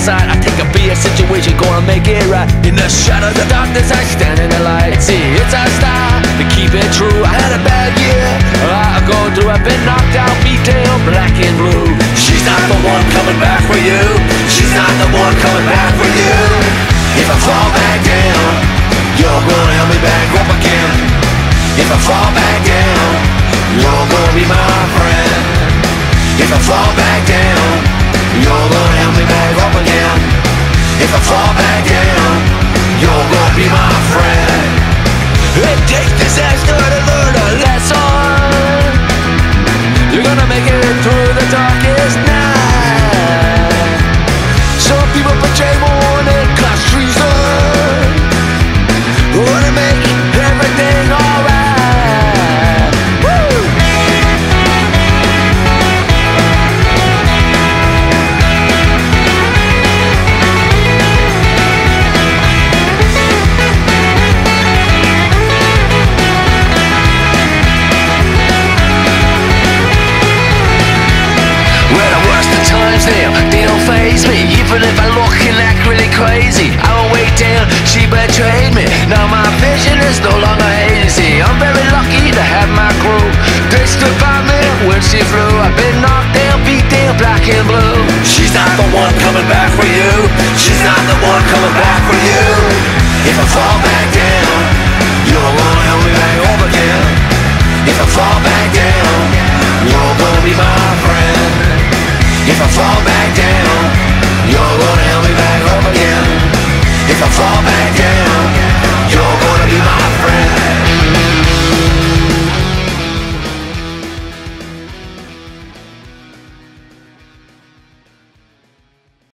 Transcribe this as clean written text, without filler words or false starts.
side. I take a BS situation, gonna make it right. In the shadow of the darkness, I stand in the light. See, it's our style to keep it true. I had a bad year, I'll go through. I've been knocked out, beat down, black and blue. She's not the one coming back for you. She's not the one coming back for you. If I fall back down, you're gonna help me back up again. If I fall back down, you're gonna be my friend. If I fall back down, you're gonna help me back up again. If I fall back down, you're gonna be my friend. It takes disaster to learn a lesson. You're gonna make it through the darkest night. Some people betray more than class treason. Wanna make everything alright. Woo! Well, the worst of times now, they don't faze me. Even if I look and act really crazy, I won't wait down, she betrayed me. Now my vision is no longer